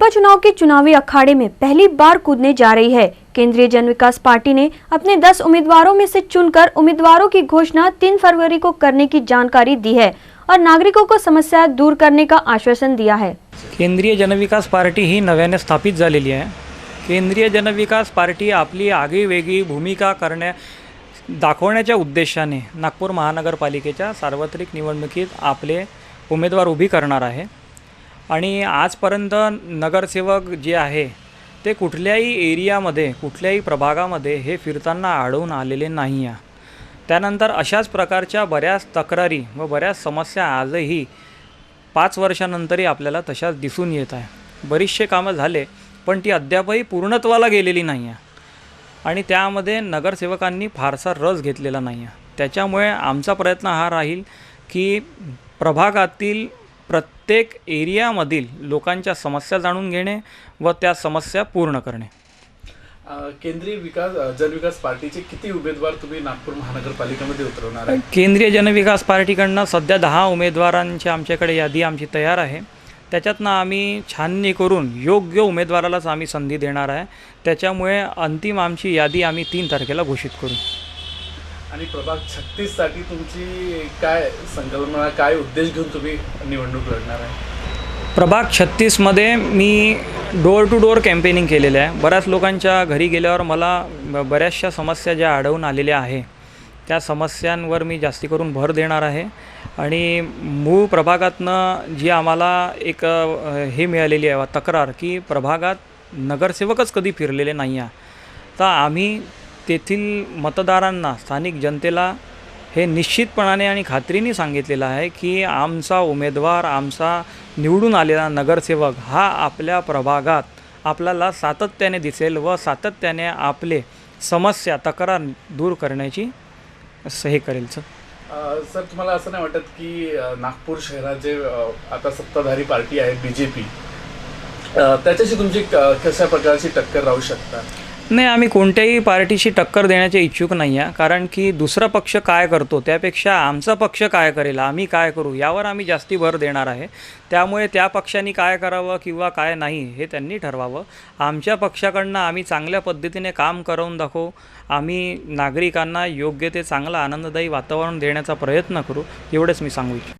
लोकसभा चुनाव के चुनावी अखाड़े में पहली बार कूदने जा रही है। केंद्रीय जन विकास पार्टी ने अपने 10 उम्मीदवारों में से चुनकर उम्मीदवारों की घोषणा 3 फरवरी को करने की जानकारी दी है और नागरिकों को समस्या दूर करने का आश्वासन दिया है। केंद्रीय जन विकास पार्टी ही नव्याने स्थापित झालेली आहे। केंद्रीय जन विकास पार्टी आपली आगळीवेगळी भूमिका दाखवण्याच्या उद्देशाने नागपूर महानगरपालिकेच्या सार्वत्रिक निवडणुकीत आपले उमेदवार उभी करणार आहे आणि आजपर्यंत नगरसेवक जे आहे ते कुठल्याही एरियामध्ये कुठल्याही प्रभागामध्ये हे फिरताना आढळून आलेले नाही आहे। त्यानंतर अशाच प्रकारच्या बऱ्याच तक्रारी व बऱ्याच समस्या आजही 5 वर्षानंतरही आपल्याला तशाच दिसून येत आहे। बरीचसे कामं झाले पण ती अद्यापही पूर्णत्वाला गेलेली नाही आहे आणि त्यामध्ये नगरसेवकांनी फारसा रस घेतलेला नाही आहे। त्याच्यामुळे आमचा प्रयत्न हा राहील की प्रभागातील प्रत्येक एरियामधील लोकांच्या समस्या जाणून घेणे व त्या समस्या पूर्ण करणे। केंद्रीय जन विकास पार्टीचे किती उमेदवार तुम्ही नागपूर महानगरपालिकेमध्ये उतरवणार आहे? केंद्रीय जन विकास पार्टीकडनं सध्या 10 उमेदवारांची आमच्याकडे यादी आमची तयार आहे। त्याच्यातनं आम्ही छाननी करून योग्य उमेदवारालाच आम्ही संधी देणार आहे। त्याच्यामुळे अंतिम आमची यादी आम्ही 3 तारखेला घोषित करू। आणि प्रभाग 36 साठी तुमची काय संकल्पना, काय उद्देश घेऊन तुम्ही निवडणूक लढणार आहे? प्रभाग 36 मध्ये मी डोर टू डोर कॅम्पेनिंग केलेलं आहे। बऱ्याच लोकांच्या घरी गेल्यावर मला बऱ्याचशा समस्या ज्या आढळून आलेल्या आहे त्या समस्यांवर मी जास्ती करून भर देणार आहे आणि मूळ प्रभागातनं जी आम्हाला एक हे मिळालेली आहे तक्रार की प्रभागात नगरसेवकच कधी फिरलेले नाही आहे, तर आम्ही तेथील मतदारांना स्थानिक जनतेला हे निश्चितपणाने आणि खात्रीने सांगितलेलं आहे की आमचा उमेदवार आमचा निवडून आलेला नगरसेवक हा आपल्या प्रभागात आपल्याला सातत्याने दिसेल व सातत्याने आपले समस्या तक्रार दूर करण्याची हे करेल। सर तुम्हाला असं नाही वाटत की नागपूर शहरात जे आता सत्ताधारी पार्टी आहे बीजेपी त्याच्याशी तुमची कशा प्रकारची टक्कर राहू शकता? नाही, आम्ही कोणत्याही पार्टीशी टक्कर देण्याचे इच्छुक नाही आहे, कारण की दुसरा पक्ष काय करतो त्यापेक्षा आमचा पक्ष काय करेल आम्ही काय करू यावर आम्ही जास्ती भर देणार आहे। त्यामुळे त्या पक्षांनी काय करावं किंवा काय नाही हे त्यांनी ठरवावं। आमच्या पक्षाकडनं आम्ही चांगल्या पद्धतीने काम करून दाखवू। आम्ही नागरिकांना योग्य ते चांगलं आनंददायी वातावरण देण्याचा प्रयत्न करू, एवढंच मी सांगू इच्छितो।